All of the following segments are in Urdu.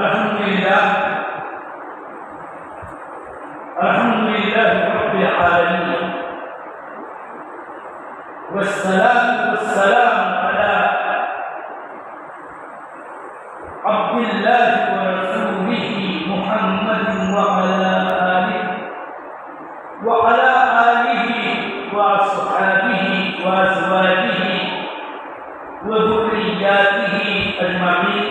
الحمد لله رب العالمين، والصلاة والسلام على عبد الله ورسوله محمد وعلى آله وأصحابه وأزواجه وذرياته أجمعين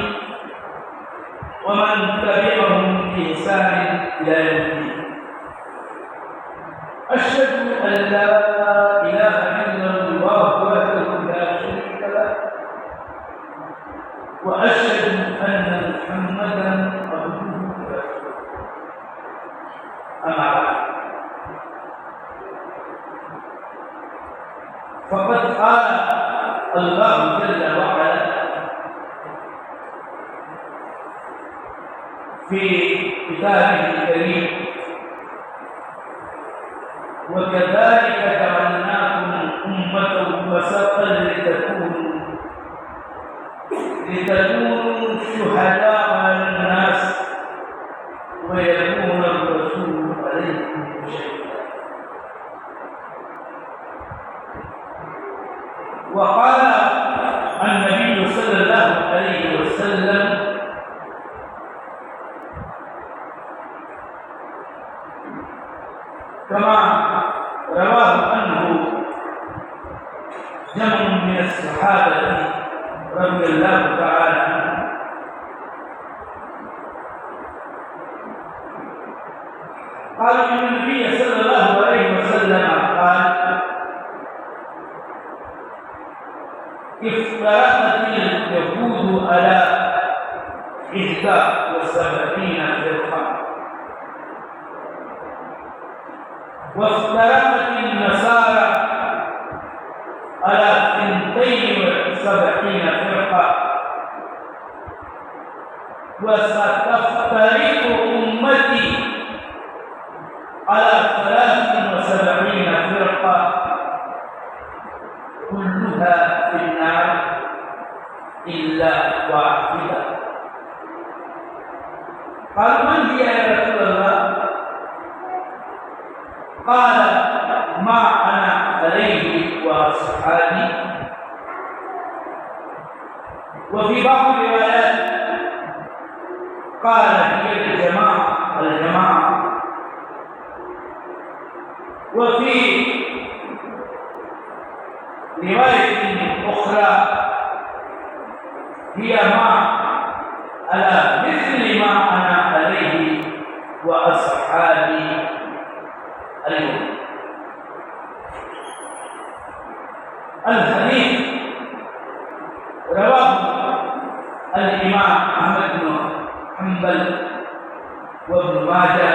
ومن تبعهم بإحسان إلى يوم الدين. أشهد أن لا إله إلا الله وحده لا شريك له، وأشهد أن محمدا عبده ورسوله. أما بعد، فقد قال الله جل وعلا في كتابه الكريم: وكذلك جعلناكم أمة وسطا لتكونوا شهداء على الناس ويكون الرسول عليكم شهيدا. وقال النبي صلى الله عليه وسلم: كما رواه عنه جمع من الصحابة رضي الله تعالى عنهم، قال إن النبي صلى الله عليه وسلم قال: افترقت اليهود على 71 فرقة، وافترقت النصارى على 72 فرقة، وستفترق أمتي على 73 فرقة كلها في النار إلا واحدة. قال: من هي يا رسول الله؟ قال: ما أنا عليه وأصحابي. وفي بعض الروايات قال: هي الجماعة. وفي رواية أخرى: هي ما على مثل ما أنا عليه وأصحابي اليوم. الحديث رواه الإمام أحمد بن حنبل وابن ماجه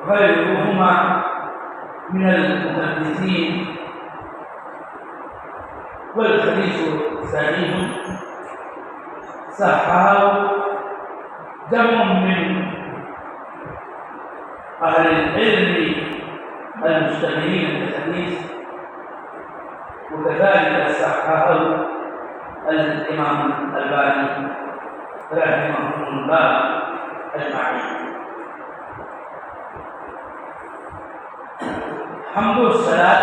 وغيرهما من المحدثين، والحديث صحيح صححه جمع من أهل العلم المشتهرين بالحديث، وكذلك صححه الإمام الألباني رحمه الله أجمعين. حمد والصلاة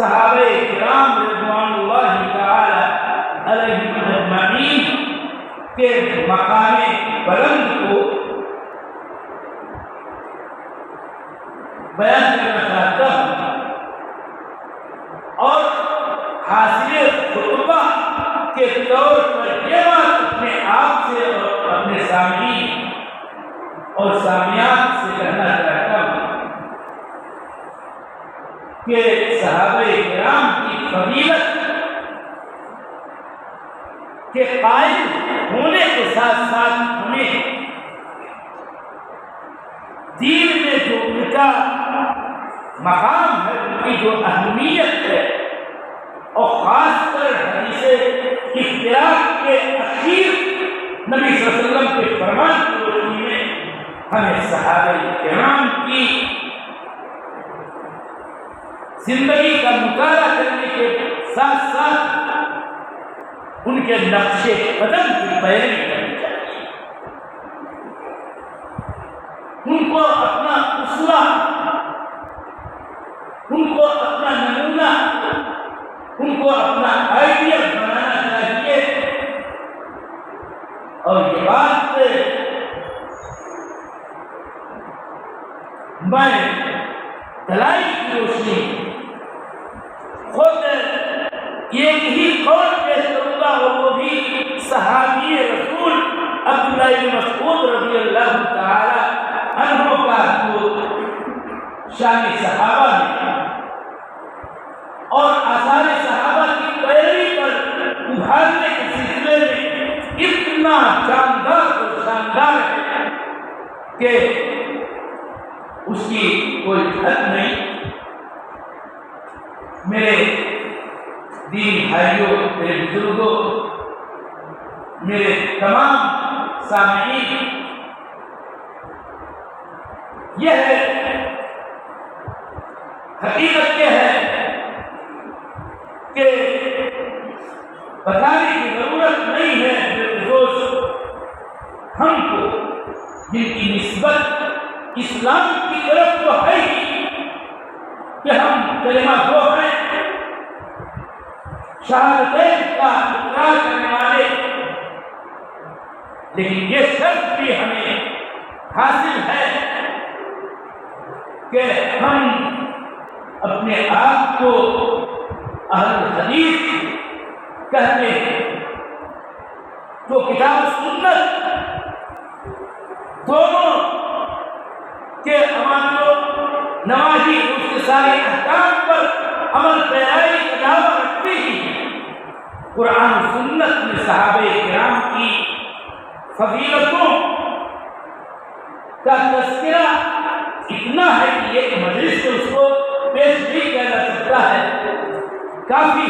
صحابہ کرام رضوان اللہ تعالی علیہم اجمعین کے مقام بلند کو بیان کرنا چاہتا ہوں اور حاصل خطبہ کے طور پر یہ بات اپنے آپ سے اور اپنے سامعین اور سامعات سے کہنا چاہتا ہوں کہ صحابہ کرام کی فضیلت کے قائل ہونے کے ساتھ ساتھ ہمیں دین میں جو ان کا مقام ہے، ان کی جو اہمیت ہے، اور خاص کر حدیث افتراق کے اخیر نبی صلی اللہ علیہ وسلم کے فرمان کی روشنی میں ہمیں صحابہ کرام کی زندگی کا مطالعہ کرنے کے ساتھ ساتھ ان کے نقش قدم کی پیروی کرنی چاہیے، ان کو اپنا اسوہ، ان کو اپنا نمونہ، ان کو اپنا آئیڈیل بنانا چاہیے۔ اور یہ بات میں دلائل کی روشنی خود ایک ہی قول پیش کروں گا، اور وہ بھی صحابی رسول عبداللہ بن مسعود رضی اللہ تعالی عنہ کا جو شان صحابہ ہے اور آثار صحابہ کی پیروی پر ابھارنے کے سلسلے میں اتنا جاندار اور شاندار ہے کہ اس کی کوئی حد نہیں۔ میرے دین بھائیوں، میرے بزرگوں، میرے تمام سامعین، یہ ہے حقیقت یہ ہے کہ بتانے کی ضرورت نہیں ہے میرے دوست، ہم کو جن کی نسبت اسلام کی طرف تو ہے ہی کہ ہم کلمہ گو ہیں، شہادتین کا اقرار کرنے والے، لیکن یہ شرط بھی ہمیں حاصل ہے کہ ہم اپنے آپ کو اہل حدیث کہتے ہیں، تو کتاب و سنت دونوں کے عمل و نمازی اس کے سارے احکام پر عمل پیرائی کا دعویٰ رکھتے ہی قرآن و سنت میں صحابہ کرام کی فضیلتوں کا تذکرہ اتنا ہے کہ ایک مجلس سے اس کو پیش نہیں کیا جا سکتا ہے، کافی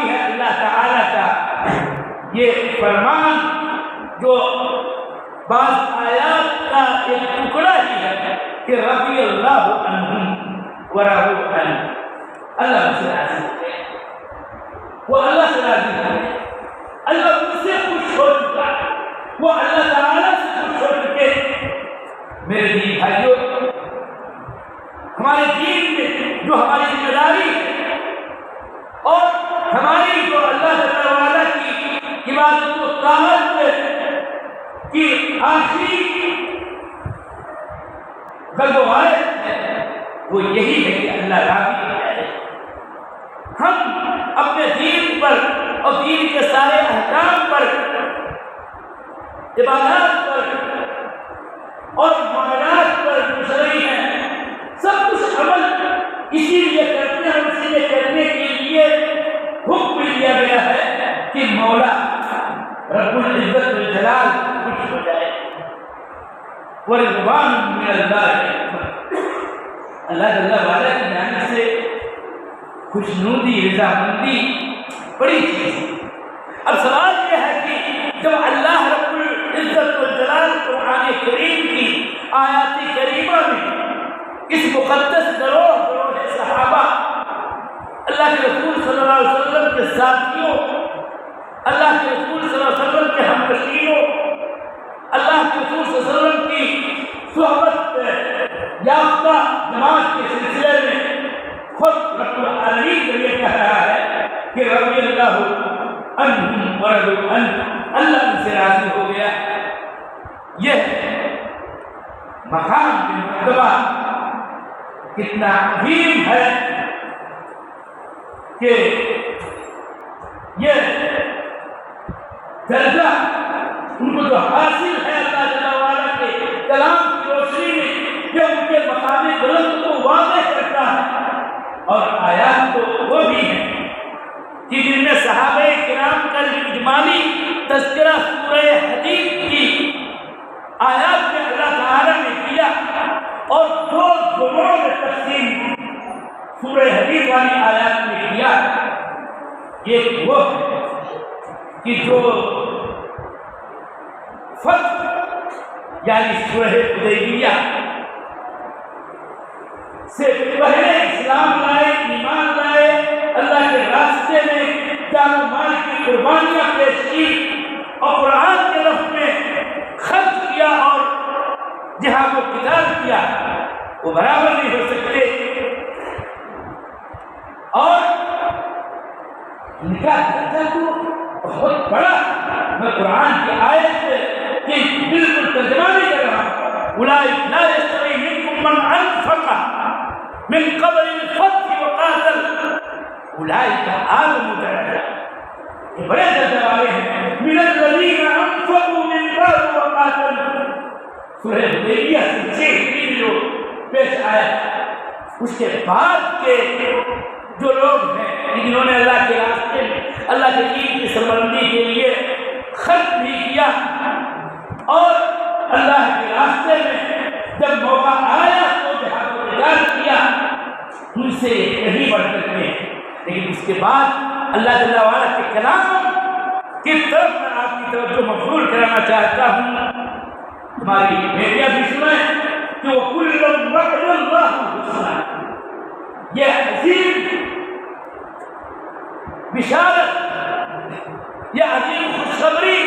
ہے اللہ تعالیٰ کا یہ فرمان جو بعض آیات کا ایک ٹکڑا ہی ہے کہ رضی اللہ عنہم ورضوا عنہ، اللہ سے راضی ہے، وہ اللہ سے راضی ہے، اللہ ان سے خوش ہو چکا ہے، وہ اللہ تعالیٰ سے خوش ہو چکے۔ میرے دین بھائیوں، ہمارے دین میں جو ہماری ذمہ داری ہے اور ہماری جو اللہ تعالیٰ کی عبادت و طاعت کی آخری غلبہ ہے، وہ یہی ہے کہ اللہ راضی ہے۔ ہم اپنے دین پر اور دین کے سارے احکام پر، عبادات پر اور معاملات پر مشرعی ہیں، سب کچھ عمل اسی لیے کرتے ہیں، اسی لیے کرنے کے لیے حکم دیا گیا ہے کہ مولا رب العزت والجلال خوش ہو جائے۔ ورضوان من اللہ، اللہ جل وعلا کی جانب سے خوشنودی، رضامندی بڑی چیز ہے۔ اب سوال یہ ہے کہ جب اللہ رب العزت والجلال قرآن کریم کی آیات کریمہ میں اس مقدس گروہ صحابہ، اللہ کے رسول صلی اللہ علیہ وسلم کے ساتھیوں، اللہ کے رسول صلی اللہ علیہ وسلم کے ہمنشینوں، اللہ کے رسول صلی اللہ علیہ وسلم کی صحبت یافتہ جماعت کے سلسلے میں خود رب اللہ ان سے راضی ہو گیا۔ یہ مقام کی مرتبہ کتنا عظیم ہے کہ یہ درجہ ان کو جو حاصل ہے اللہ جل وعلا کے کلام کی روشنی میں، کہ ان کے مقام بلند کو واضح کرتا ہے۔ اور آیات تو وہ بھی ہیں کہ جن میں صحابہ کرام کا اجمالی تذکرہ سورہ حدید کی آیات میں اللہ تعالیٰ نے کیا، اور دو زمروں میں تقسیم سورہ حدید والی آیات میں کیا۔ ایک وہ کہ جو فتح یعنی سورہ حدیبیہ سے پہلے اسلام لائے، ایمان لائے، اللہ کے راستے میں جان و مال کی قربانیاں پیش کی اور قرآن کے لفظ میں خرچ کیا اور جہاد و قتال کیا، وہ برابر نہیں ہو سکتے۔ اور ان کا درجہ تو بہت بڑا، میں قرآن کی آیت کی بالکل ترجمہ نہیں کر رہا ہوں۔ اولئک لا یستوی منکم من انفق من قبل الفتح وقاتل اولئک اعظم درجہ، یہ بڑے درجے والے ہیں۔ من الذین انفقوا من بعد وقاتلوا، سورہ حدیبیہ سے جو پیش آیا، اس کے بعد کے جو لوگ ہیں جنہوں نے اللہ کے راستے میں اللہ کے دین کی سربلندی کے لیے خرچ بھی کیا، اور اللہ کے راستے میں جب موقع آیا تو جہاد و قتال کیا، ان سے کہیں بڑھ کر کے۔ لیکن اس کے بعد اللہ جل وعلا کے کلام کی طرف میں آپ کی توجہ مبذول کرانا چاہتا ہوں۔ ہماری بیٹیاں بھی سنیں کہ وَكُلًّا وَعَدَ اللَّهُ الْحُسْنَىٰ، یہ عظیم بشارت، یہ عظیم خوشخبری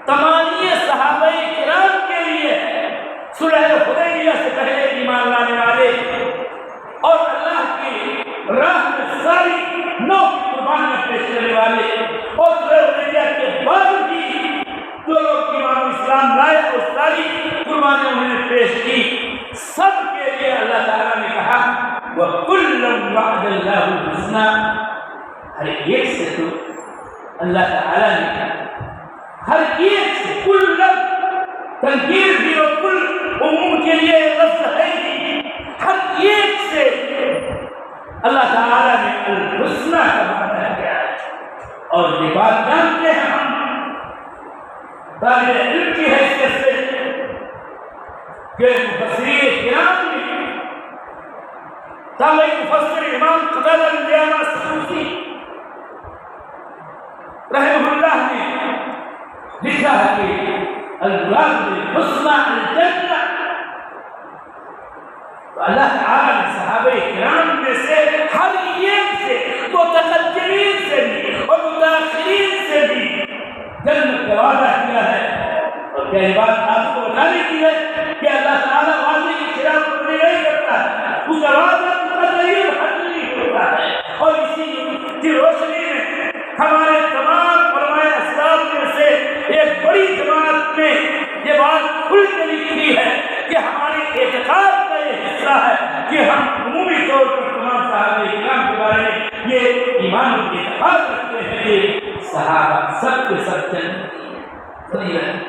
تمام صحابہ کرام کے لیے، صلح حدیبیہ سے پہلے ایمان لانے والے اور اللہ کی راہ میں ساری نو قربانیاں پیش کرنے والے، اور صلح حدیبیہ کے بعد بھی جو لوگ ایمان اسلام لائے اور ساری قربانیاں انہوں نے پیش کی، سب کے لیے اللہ تعالیٰ نے کہا وَكُلًّا وَعَدَ اللَّهُ الْحُسْنَىٰ، ہر ایک سے تو اللہ تعالیٰ نے کہا، ہر ایک سے، کل تنکیر بھی اور کل عموم کے لیے لفظ ہے، ہر ایک سے اللہ تعالیٰ نے الحسنہ کا معنی کیا ہے۔ اور یہ بات جانتے ہیں ہم طالب علم کی حیثیت سے کہ مفسرین کرام نے، تابعی مفسر امام قتادہ بن دعامہ السدوسی رحمہ اللہ نے لکھا ہے کہ المراد بالحسنى الجنہ، تو اللہ تعالیٰ نے صحابہ کرام میں سے ہر ایک سے، متقدمین سے بھی اور متاخرین سے بھی جنت کا وعدہ کیا ہے۔ اور کیا یہ بات آپ کو بتانے کی ہے کہ اللہ تعالیٰ وعدے کی خلاف ورزی نہیں کرتا ہے، اس کا وعدہ متغیر حتمی ہوتا ہے۔ اور اسی کی روشنی میں ہمارے تمام علماء اسلاف میں سے ایک بڑی جماعت نے یہ بات کھل کے لکھی ہے کہ ہمارے اعتقاد کا یہ حصہ ہے کہ ہم عمومی طور پر تمام صحابہ کرام کے بارے میں یہ ایمان و اعتقاد رکھتے ہیں کہ صحابہ سب کے سب فضیلت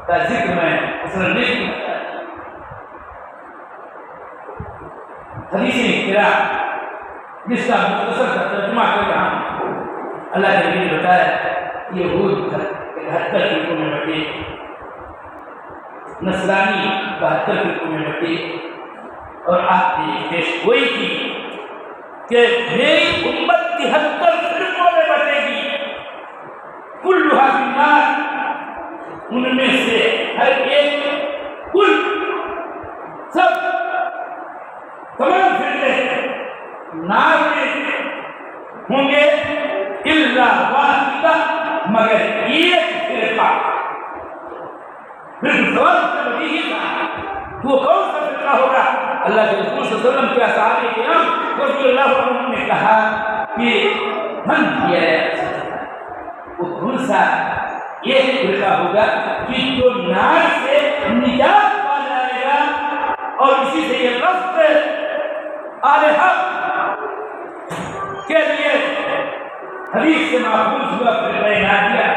کا ذکر میں اصل نہیں کرتا۔ حدیث اختراع جس کا مختصر کا ترجمہ کر رہا ہوں، اللہ کے نبی نے بتایا یہود 72 فرقوں میں بٹے، نصرانی 72 فرقوں میں بٹے، اور آپ نے پیش گوئی کی کہ میری امت 73 فرقوں میں بٹے گی، کلھا فی النار، ان میں سے ہر ایک کل سب تمام فرقے نار میں ہوں گے، الا واحدہ، مگر ایک فرقہ۔ پھر سوال سے بدیہی تھا وہ کون سا فرقہ ہوگا؟ اللہ کے رسول صلی اللہ علیہ وسلم کے صحابہ کرام رضی اللہ عنہم نے کہا کہ من کیا ہے وہ کون سا ایک فرقہ ہوگا کہ جو نار سے نجات پا جائے گا، اور اسی سے یہ لفظ آل حق کے لیے حدیث سے محفوظ ہوا فرقہ ناجیہ۔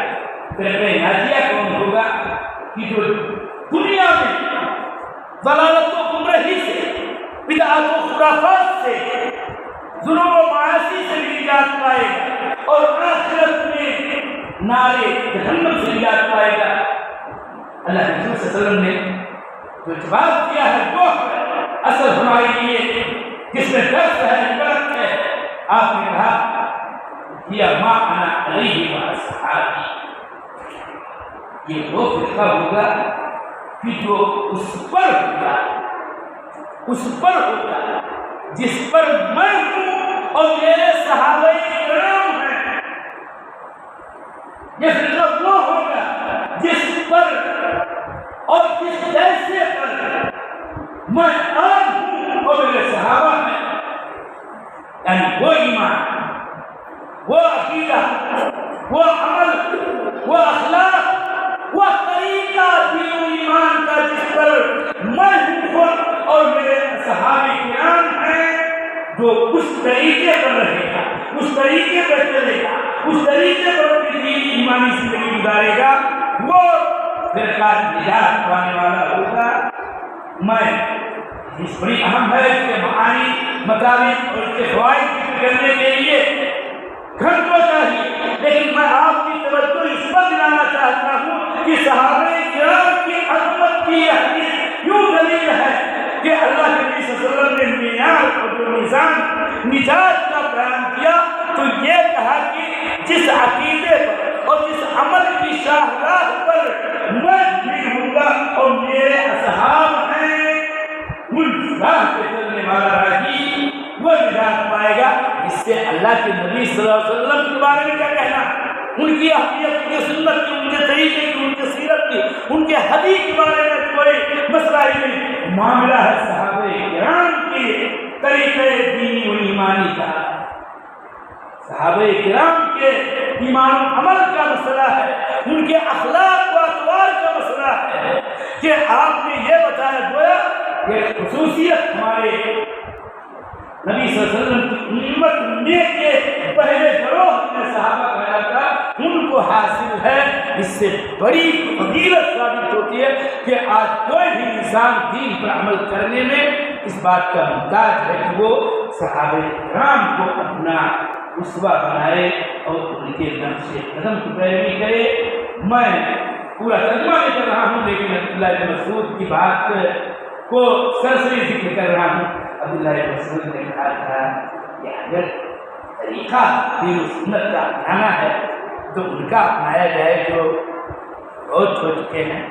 فرقہ ناجیہ کون ہوگا کہ جو دنیا میں ضلالت و گمراہی سے، بدعات و خرافات سے، ظلم و معاصی سے نجات پائے گا، اور آخرت میں نارے جہنم سے نجات پائے گا۔ اللہ کے رسول صلی اللہ علیہ وسلم نے جو جواب دیا ہے وہ اصل ہمارے لیے جس میں درس ہے، عبرت ہے۔ آپ نے کہا یا ما انا علیہ واصحابی، یہ وہ فرقہ ہوگا کہ جو اس پر ہوگا جس پر میں ہوں اور میرے صحابہ کرام ہیں۔ یہ فرقہ وہ ہوگا جس پر اور جس جیسے پر میں آج ہوں اور میرے صحابہ ہیں، یعنی وہ ایمان، وہ عقیدہ، وہ عمل، وہ اخلاق، وہ طریقہ دین و ایمان کا جس پر میں ہوں اور میرے صحابہ کرام ہیں، جو اس طریقے پر رہے گا، اس طریقے پر چلے گا، اس طریقے پر اپنی دین ایمانی زندگی گزارے گا، وہ فرقہ نجات پانے والا ہوگا۔ میں اس بڑی اہم ہے، اس کے معانی، مطالب اور اس کے فوائد ذکر کرنے کے لیے گھنٹوں چاہیے، لیکن میں آپ کی توجہ اس پر دلانا چاہتا ہوں کہ صحابہ کرام کی عظمت کی یہ حدیث یوں دلیل ہے کہ اللہ کے نبی صلی اللہ علیہ وسلم نے معیار اور جو میزان نجات کا بیان کیا تو یہ کہا کہ جس عقیدے پر اور جس عمل کی شاہراہ پر میں بھی ہوں گا اور میرے اصحاب ہیں، ان راہ پہ چلنے والا راہی وہ نجات پائے گا۔ اس سے اللہ کے نبی صلی اللہ علیہ وسلم کے بارے میں کیا کہنا، ان کی اہمیت، ان کی سنت کی، ان کے طریقے کی، ان کے سیرت کی، ان کے حدیث کے بارے میں کوئی مسئلہ ہی نہیں، معاملہ ہے صحابہ کرام کے طریقے دینی و ایمانی کا، صحابہ کرام کے ایمان و عمل کا مسئلہ ہے، ان کے اخلاق و اطوار کا مسئلہ ہے کہ آپ نے یہ بتایا گویا کہ خصوصیت ہمارے نبی صلی اللہ علیہ وسلم کی امت میں کے پہلے گروہ میں صحابہ کہلاتا ان کو حاصل ہے۔ اس سے بڑی فضیلت ثابت ہوتی ہے کہ آج کوئی بھی انسان دین پر عمل کرنے میں اس بات کا محتاج ہے کہ وہ صحابہ کرام کو اپنا اسوہ بنائے اور ان کے نقش قدم کی پیروی کرے۔ میں پورا ترجمہ نہیں کر رہا ہوں، لیکن عبداللہ بن مسعود کی بات کو سرسری ذکر کر رہا ہوں۔ عبداللہ بن مسعود نے کہا تھا کہ اگر طریقہ دین و سنت کا اپنانا ہے تو ان کا اپنایا جائے جو بہت ہو چکے ہیں۔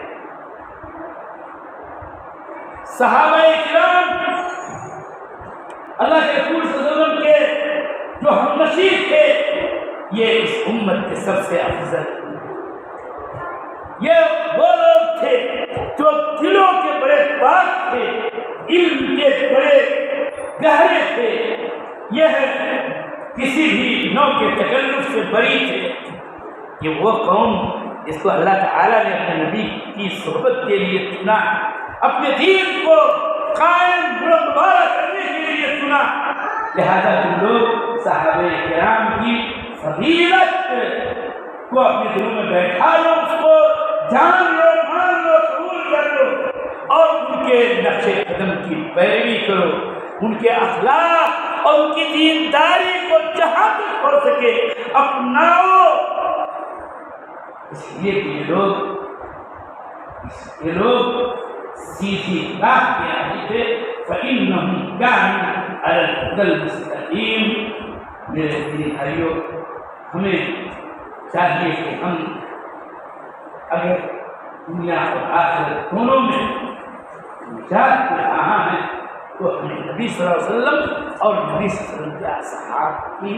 صحابہ کرام اللہ کے رسول صلی اللہ علیہ وسلم کے جو ہم نصیب تھے، یہ اس امت کے سب سے افضل، یہ وہ لوگ تھے جو دلوں کے بڑے پاک تھے، علم کے بڑے گہرے تھے، یہ کسی بھی نوع کے تکلف سے بری تھے۔ یہ وہ قوم جس کو اللہ تعالیٰ نے اپنے نبی کی صحبت کے لیے چنا، اپنے دین کو قائم بلندبالا کرنے کے لیے چنا، لہذا تم لوگ صحابہ کرام کی فضیلت کو اپنے دلوں میں بیٹھا لو، اس کو جان لو، مان لو، قبول کر لو اور ان کے نقش قدم کی پیروی کرو، ان کے اخلاق اور ان کی دینداری کو جہاں تک ہو سکے اپناؤ۔ اس لیے کہ یہ لوگ سیدھی راہ پہ آئے تھے، فَإِنَّهُمْ كَانُوا عَلَى الْهُدَى الْمُسْتَقِيمِ۔ میرے دین بھائیو، ہمیں چاہیے کہ ہم اگر دنیا اور آخرت دونوں میں نجات کے خواہاں ہیں تو ہمیں نبی صلی اللہ علیہ وسلم اور نبی صلی اللہ علیہ وسلم کے اصحاب کی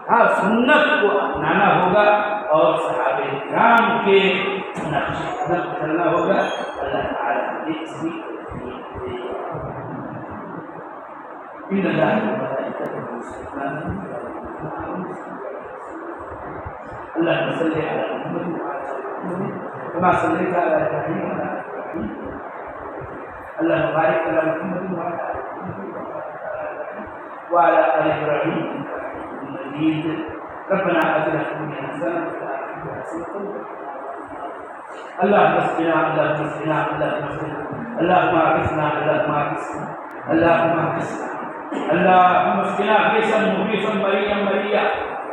ہر سنت کو اپنانا ہوگا اور صحابہ کرام کے نقش قدم چلنا ہوگا۔ اللہ تعالیٰ نے اس کی ان اللہ اللهم صل على محمد وعلى ال محمد كما صليت على ابراهيم وعلى ال ابراهيم. اللهم بارك على محمد وعلى ال ابراهيم انك حميد مجيد. ربنا اتنا في الدنيا حسنه وفي الاخره حسنه. اللهم اسقنا اللهم اسقنا اللهم اسقنا اللهم اغثنا اللهم اغثنا اللهم اغثنا اللهم اسقنا غيثا مغيثا مريا مريا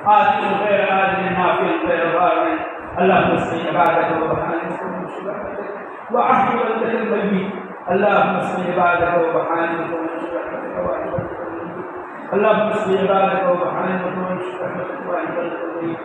آتنا غير آدم نافع غير ضار. اللهم اسق عبادك وبحانك ومشركتك وعهد ولدك الميت. اللهم اسق عبادك وبحانك ومشركتك وعهد ولدك الميت. اللهم اسق عبادك وبحانك ومشركتك وعهد ولدك الميت.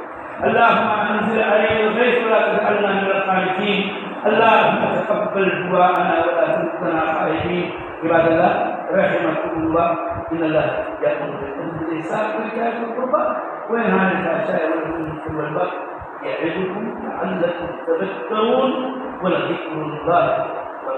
اللهم انزل علينا الغيث ولا تجعلنا من القانتين. اللهم تقبل دعاءنا ولا تردنا خائبين. عباد الله رحمكم الله، ان الله يامر بالعدل والاحسان وايتاء ذي القربى وينهى عن الفحشاء والمنكر والبغي يعظكم لعلكم تذكرون ولذكر الله أكبر.